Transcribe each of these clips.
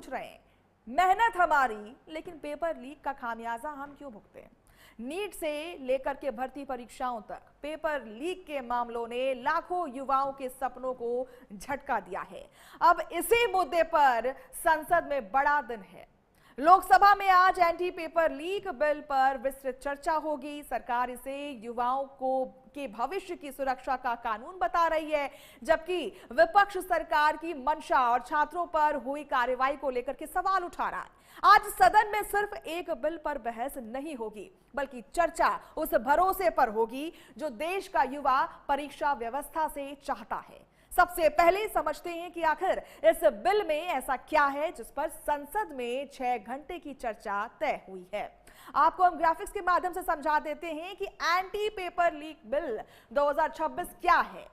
पूछ रहे हैं, मेहनत हमारी लेकिन पेपर लीक का खामियाजा हम क्यों भुगते हैं? नीट से लेकर के भर्ती परीक्षाओं तक पेपर लीक के मामलों ने लाखों युवाओं के सपनों को झटका दिया है। अब इसी मुद्दे पर संसद में बड़ा दिन है। लोकसभा में आज एंटी पेपर लीक बिल पर विस्तृत चर्चा होगी। सरकार इसे युवाओं के भविष्य की सुरक्षा का कानून बता रही है, जबकि विपक्ष सरकार की मंशा और छात्रों पर हुई कार्रवाई को लेकर के सवाल उठा रहा है। आज सदन में सिर्फ एक बिल पर बहस नहीं होगी, बल्कि चर्चा उस भरोसे पर होगी जो देश का युवा परीक्षा व्यवस्था से चाहता है। सबसे पहले समझते हैं कि आखिर इस बिल में ऐसा क्या है जिस पर संसद में 6 घंटे की चर्चा तय हुई है। आपको हम ग्राफिक्स के माध्यम से समझा देते हैं कि एंटी पेपर लीक बिल 2026 क्या है।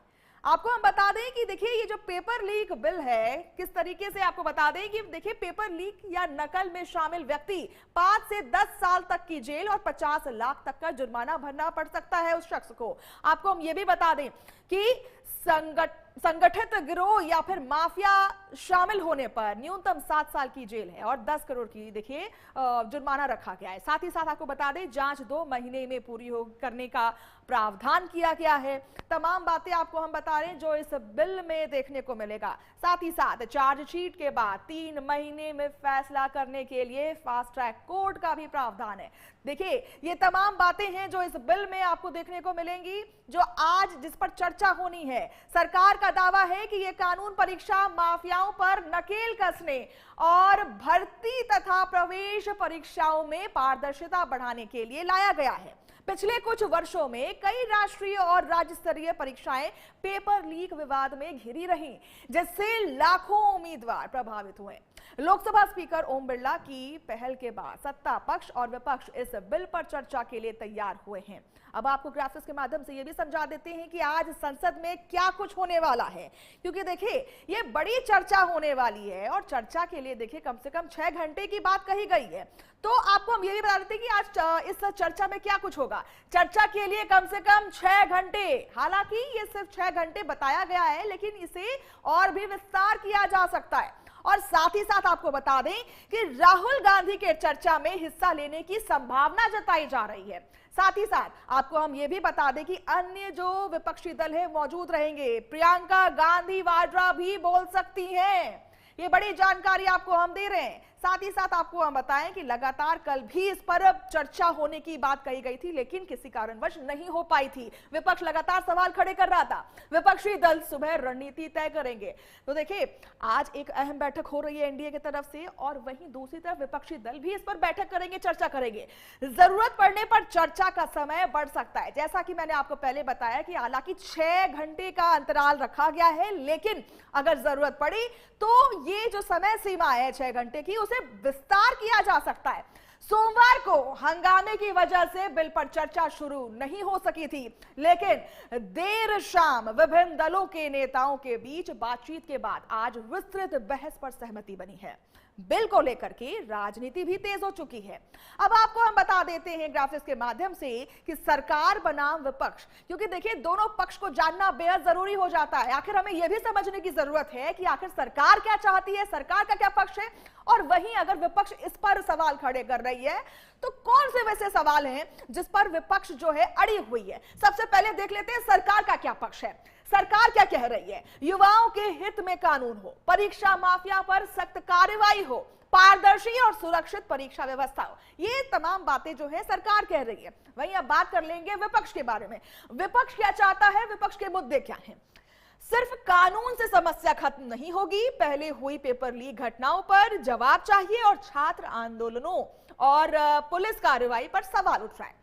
आपको हम बता दें कि देखिए ये जो पेपर लीक बिल है, किस तरीके से आपको बता दें कि देखिए पेपर लीक या नकल में शामिल व्यक्ति 5 से 10 साल तक की जेल और 50 लाख तक का जुर्माना भरना पड़ सकता है उस शख्स को। आपको हम ये भी बता दें कि संगठित गिरोह या फिर माफिया शामिल होने पर न्यूनतम 7 साल की जेल है और 10 करोड़ की देखिए जुर्माना रखा गया है। साथ ही साथ आपको बता दें जांच 2 महीने में पूरी करने का प्रावधान किया गया है। तमाम बातें आपको हम बता रहे हैं जो इस बिल में देखने को मिलेगा। साथ ही साथ चार्जशीट के बाद 3 महीने में फैसला करने के लिए फास्ट ट्रैक कोर्ट का भी प्रावधान है। देखिए ये तमाम बातें हैं जो इस बिल में आपको देखने को मिलेंगी, जो आज जिस पर चर्चा होनी है। सरकार का दावा है कि यह कानून परीक्षा माफियाओं पर नकेल कसने और भर्ती तथा प्रवेश परीक्षाओं में पारदर्शिता बढ़ाने के लिए लाया गया है। पिछले कुछ वर्षों में कई राष्ट्रीय और राज्य स्तरीय परीक्षाएं पेपर लीक विवाद में घिरी रहीं, जिससे लाखों उम्मीदवार प्रभावित हुए। लोकसभा स्पीकर ओम बिरला की पहल के बाद सत्ता पक्ष और विपक्ष इस बिल पर चर्चा के लिए तैयार हुए हैं। अब आपको ग्राफिक्स के माध्यम से यह भी समझा देते हैं कि आज संसद में क्या कुछ होने वाला है, क्योंकि देखिए ये बड़ी चर्चा होने वाली है और चर्चा के लिए देखिए कम से कम 6 घंटे की बात कही गई है। तो आपको हम ये भी बता देते हैं कि आज इस चर्चा में क्या कुछ होगा। चर्चा के लिए कम से कम 6 घंटे, हालांकि ये सिर्फ 6 घंटे बताया गया है, लेकिन इसे और भी विस्तार किया जा सकता है। और साथ ही साथ आपको बता दें कि राहुल गांधी के चर्चा में हिस्सा लेने की संभावना जताई जा रही है। साथ ही साथ आपको हम ये भी बता दें कि अन्य जो विपक्षी दल है मौजूद रहेंगे। प्रियंका गांधी वाड्रा भी बोल सकती हैं। ये बड़ी जानकारी आपको हम दे रहे हैं। साथ ही साथ आपको हम बताएं कि लगातार कल भी इस पर चर्चा होने की बात कही गई थी, लेकिन किसी कारणवश नहीं हो पाई थी। विपक्ष लगातार सवाल खड़े कर रहा था। विपक्षी दल सुबह रणनीति तय करेंगे। तो देखिए आज एक अहम बैठक हो रही है एनडीए की तरफ से, और वहीं दूसरी तरफ विपक्षी दल भी इस पर बैठक करेंगे, चर्चा करेंगे। जरूरत पड़ने पर चर्चा का समय बढ़ सकता है। जैसा कि मैंने आपको पहले बताया कि हालांकि 6 घंटे का अंतराल रखा गया है, लेकिन अगर जरूरत पड़ी तो ये जो समय सीमा है 6 घंटे की, उसे विस्तार किया जा सकता है। सोमवार को हंगामे की वजह से बिल पर चर्चा शुरू नहीं हो सकी थी, लेकिन देर शाम विभिन्न दलों के नेताओं के बीच बातचीत के बाद आज विस्तृत बहस पर सहमति बनी है। बिल को लेकर के राजनीति भी तेज हो चुकी है। अब आपको हम बता देते हैं ग्राफिक्स के माध्यम से कि सरकार बनाम विपक्ष, क्योंकि देखिए दोनों पक्ष को जानना बेहद जरूरी हो जाता है। आखिर हमें यह भी समझने की जरूरत है कि आखिर सरकार क्या चाहती है, सरकार का क्या पक्ष है, और वहीं अगर विपक्ष इस पर सवाल खड़े कर रही है तो कौन से वैसे सवाल हैं जिस पर विपक्ष जो है अड़ी हुई है। सबसे पहले देख लेते हैं सरकार का क्या पक्ष है। सरकार क्या कह रही है? युवाओं के हित में कानून हो, परीक्षा माफिया पर सख्त कार्रवाई हो, पारदर्शी और सुरक्षित परीक्षा व्यवस्था हो। ये तमाम बातें जो है सरकार कह रही है। वहीं अब बात कर लेंगे विपक्ष के बारे में। विपक्ष क्या चाहता है, विपक्ष के मुद्दे क्या हैं? सिर्फ कानून से समस्या खत्म नहीं होगी, पहले हुई पेपर लीक घटनाओं पर जवाब चाहिए और छात्र आंदोलनों और पुलिस कार्रवाई पर सवाल उठ रहा है।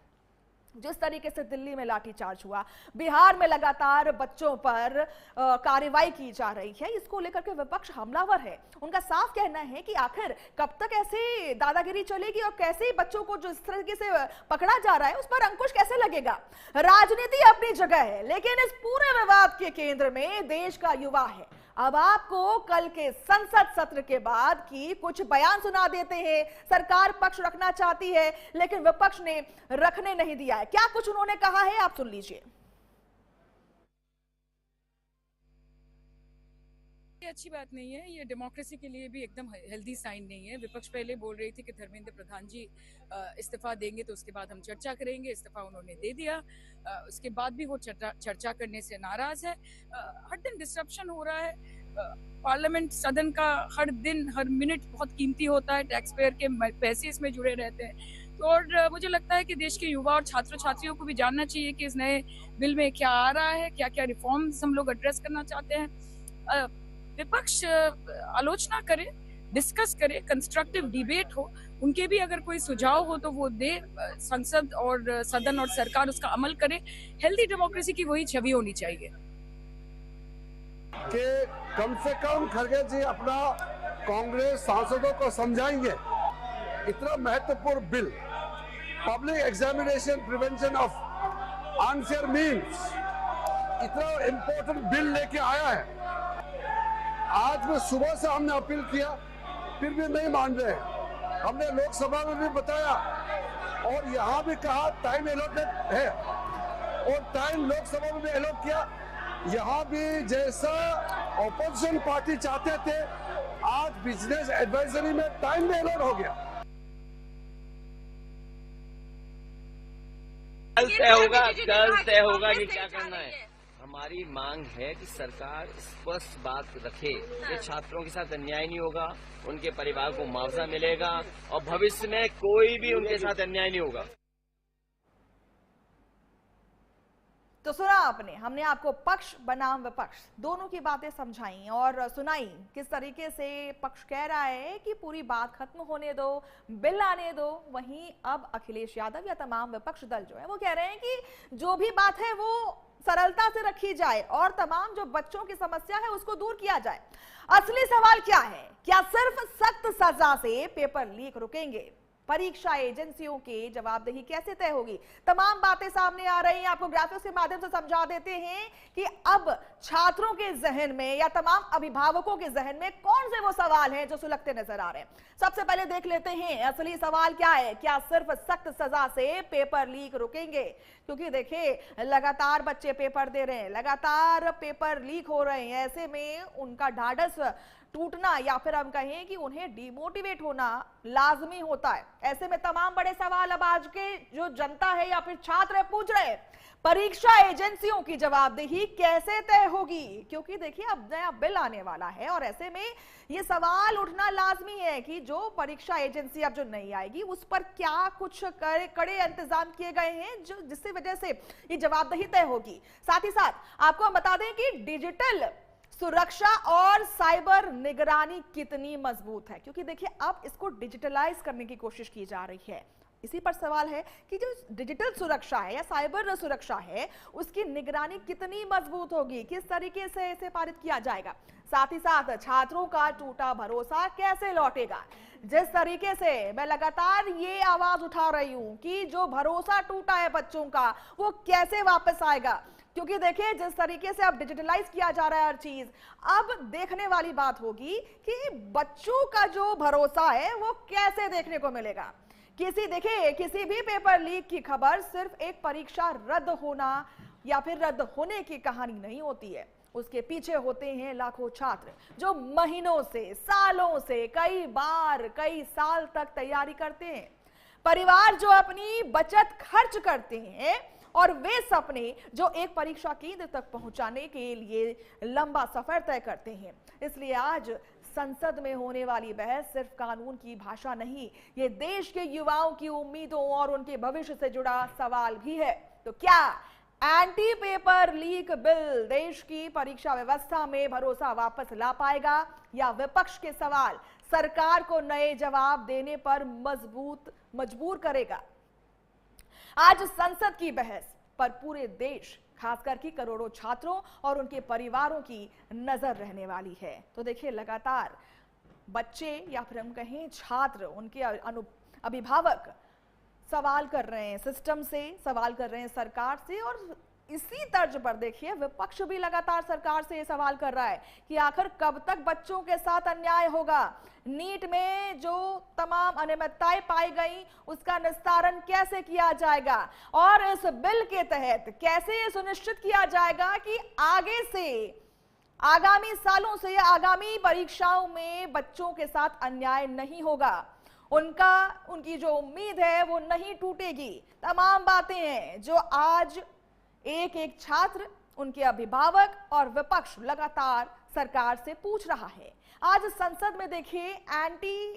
जिस तरीके से दिल्ली में लाठीचार्ज हुआ, बिहार में लगातार बच्चों पर कार्रवाई की जा रही है, इसको लेकर के विपक्ष हमलावर है। उनका साफ कहना है कि आखिर कब तक ऐसे दादागिरी चलेगी और कैसे बच्चों को जो इस तरीके से पकड़ा जा रहा है उस पर अंकुश कैसे लगेगा। राजनीति अपनी जगह है, लेकिन इस पूरे विवाद के केंद्र में देश का युवा है। अब आपको कल के संसद सत्र के बाद की कुछ बयान सुना देते हैं। सरकार पक्ष रखना चाहती है, लेकिन विपक्ष ने रखने नहीं दिया है। क्या कुछ उन्होंने कहा है, आप सुन लीजिए। ये अच्छी बात नहीं है, ये डेमोक्रेसी के लिए भी एकदम हेल्दी साइन नहीं है। विपक्ष पहले बोल रही थी कि धर्मेंद्र प्रधान जी इस्तीफा देंगे तो उसके बाद हम चर्चा करेंगे, इस्तीफा उन्होंने दे दिया। उसके बाद भी वो चर्चा करने से नाराज है। हर दिन डिस्ट्रप्शन हो रहा है। पार्लियामेंट सदन का हर दिन हर मिनट बहुत कीमती होता है, टैक्स पेयर के पैसे इसमें जुड़े रहते हैं। तो और मुझे लगता है कि देश के युवा और छात्र छात्रियों को भी जानना चाहिए कि इस नए बिल में क्या आ रहा है, क्या क्या रिफॉर्म्स हम लोग एड्रेस करना चाहते हैं। विपक्ष आलोचना करे, डिस्कस करे, कंस्ट्रक्टिव डिबेट हो, उनके भी अगर कोई सुझाव हो तो वो दे, संसद और सदन और सरकार उसका अमल करे। हेल्दी डेमोक्रेसी की वही छवि होनी चाहिए कि कम से कम खड़गे जी अपना कांग्रेस सांसदों को समझाएंगे इतना महत्वपूर्ण bill, public examination prevention of unfair means, इतना इम्पोर्टेंट बिल लेके आया है। आज में सुबह से हमने अपील किया, फिर भी नहीं मान रहे। हमने लोकसभा में भी बताया और यहाँ भी कहा टाइम एलोटेड है, और टाइम लोकसभा में भी एलोट किया। यहाँ भी जैसा ऑपोजिशन पार्टी चाहते थे, आज बिजनेस एडवाइजरी में टाइम भी एलोट हो गया। कल तय होगा कि क्या करना है। हमारी मांग है कि सरकार स्पष्ट बात रखे कि छात्रों के साथ अन्याय नहीं होगा, उनके परिवार को मुआवजा मिलेगा और भविष्य में कोई भी उनके साथ अन्याय नहीं होगा। तो सुना आपने, हमने आपको पक्ष बनाम विपक्ष दोनों की बातें समझाई और सुनाई किस तरीके से पक्ष कह रहा है कि पूरी बात खत्म होने दो, बिल आने दो। वहीं अब अखिलेश यादव या तमाम विपक्ष दल जो है वो कह रहे हैं कि जो भी बात है वो सरलता से रखी जाए और तमाम जो बच्चों की समस्या है उसको दूर किया जाए। असली सवाल क्या है? क्या सिर्फ सख्त सजा से पेपर लीक रुकेंगे? परीक्षा एजेंसियों की जवाबदेही कैसे तय होगी? तमाम बातें सामने आ रही हैं। आपको ग्राफिक्स के माध्यम से समझा देते हैं कि अब छात्रों के जहन में या तमाम अभिभावकों के जहन में कौन से वो सवाल हैं जो सुलगते नजर आ रहे हैं। सबसे पहले देख लेते हैं असली सवाल क्या है। क्या सिर्फ सख्त सजा से पेपर लीक रुकेंगे? क्योंकि देखिए लगातार बच्चे पेपर दे रहे हैं, लगातार पेपर लीक हो रहे हैं। ऐसे में उनका ढाढ़स टूटना या फिर हम कहें कि उन्हें डिमोटिवेट होना लाजमी होता है। ऐसे में तमाम बड़े सवाल अब आज के जो जनता है या फिर छात्र पूछ रहे हैं, परीक्षा एजेंसियों की जवाबदेही कैसे तय होगी? क्योंकि देखिए अब नया बिल आने वाला है और ऐसे में ये सवाल उठना लाजमी है कि जो परीक्षा एजेंसी अब जो नई आएगी उस पर क्या कुछ कड़े इंतजाम किए गए हैं जो जिसकी वजह से ये जवाबदेही तय होगी। साथ ही साथ आपको हम बता दें कि डिजिटल सुरक्षा और साइबर निगरानी कितनी मजबूत है, क्योंकि देखिए अब इसको डिजिटलाइज करने की कोशिश की जा रही है। इसी पर सवाल है कि जो डिजिटल सुरक्षा है या साइबर सुरक्षा है उसकी निगरानी कितनी मजबूत होगी, किस तरीके से इसे पारित किया जाएगा। साथ ही साथ छात्रों का टूटा भरोसा कैसे लौटेगा। जिस तरीके से मैं लगातार ये आवाज उठा रही हूं कि जो भरोसा टूटा है बच्चों का वो कैसे वापस आएगा, क्योंकि देखिए जिस तरीके से अब डिजिटलाइज किया जा रहा है हर चीज, अब देखने वाली बात होगी कि बच्चों का जो भरोसा है वो कैसे देखने को मिलेगा। किसी भी पेपर लीक की खबर सिर्फ एक परीक्षा रद्द होना या फिर रद्द होने की कहानी नहीं होती है। उसके पीछे होते हैं लाखों छात्र जो महीनों से, सालों से, कई साल तक तैयारी करते हैं। परिवार जो अपनी बचत खर्च करते हैं और वे सपने जो एक परीक्षा केंद्र तक पहुंचाने के लिए लंबा सफर तय करते हैं। इसलिए आज संसद में होने वाली बहस सिर्फ कानून की भाषा नहीं, ये देश के युवाओं की उम्मीदों और उनके भविष्य से जुड़ा सवाल भी है। तो क्या एंटी पेपर लीक बिल देश की परीक्षा व्यवस्था में भरोसा वापस ला पाएगा, या विपक्ष के सवाल सरकार को नए जवाब देने पर मजबूर करेगा? आज संसद की बहस पर पूरे देश, खासकर कि करोड़ों छात्रों और उनके परिवारों की नजर रहने वाली है। तो देखिए लगातार बच्चे या फिर हम कहें छात्र, उनके अभिभावक सवाल कर रहे हैं सिस्टम से, सवाल कर रहे हैं सरकार से, और इसी तर्ज पर देखिए विपक्ष भी लगातार सरकार से ये सवाल कर रहा है कि आखिर कब तक बच्चों के साथ अन्याय होगा। नीट में जो तमाम अनियमितताएं पाई गई उसका निस्तारण कैसे किया जाएगा, और इस बिल के तहत कैसे ये सुनिश्चित किया जाएगा कि आगामी सालों से आगामी परीक्षाओं में बच्चों के साथ अन्याय नहीं होगा। उनकी जो उम्मीद है वो नहीं टूटेगी। तमाम बातें हैं जो आज एक एक छात्र, उनके अभिभावक और विपक्ष लगातार सरकार से पूछ रहा है। आज संसद में देखिए एंटी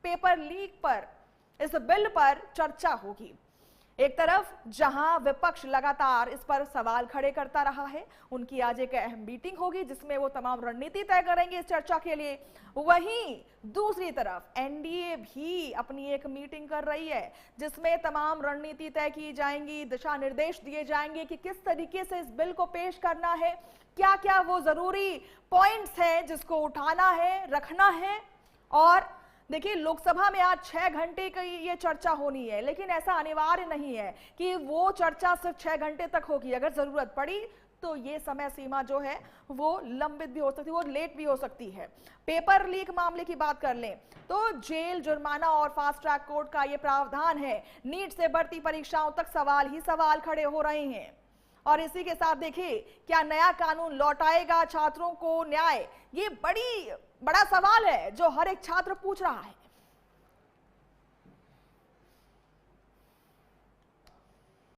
पेपर लीक पर, इस बिल पर चर्चा होगी। एक तरफ जहां विपक्ष लगातार इस पर सवाल खड़े करता रहा है, उनकी आज एक अहम मीटिंग होगी जिसमें वो तमाम रणनीति तय करेंगे इस चर्चा के लिए। वहीं दूसरी तरफ एनडीए भी अपनी एक मीटिंग कर रही है जिसमें तमाम रणनीति तय की जाएंगी, दिशा निर्देश दिए जाएंगे कि किस तरीके से इस बिल को पेश करना है, क्या क्या वो जरूरी पॉइंट्स हैं जिसको उठाना है, रखना है। और देखिए लोकसभा में आज 6 घंटे की ये चर्चा होनी है, लेकिन ऐसा अनिवार्य नहीं है कि वो चर्चा सिर्फ 6 घंटे तक होगी। अगर जरूरत पड़ी तो ये समय सीमा जो है वो लंबित भी हो सकती है, वो लेट भी हो सकती है। पेपर लीक मामले की बात कर लें तो जेल, जुर्माना और फास्ट ट्रैक कोर्ट का ये प्रावधान है। नीट से बढ़ती परीक्षाओं तक सवाल ही सवाल खड़े हो रहे हैं। और इसी के साथ देखिए क्या नया कानून लौटाएगा छात्रों को न्याय, ये बड़ा सवाल है जो हर एक छात्र पूछ रहा है।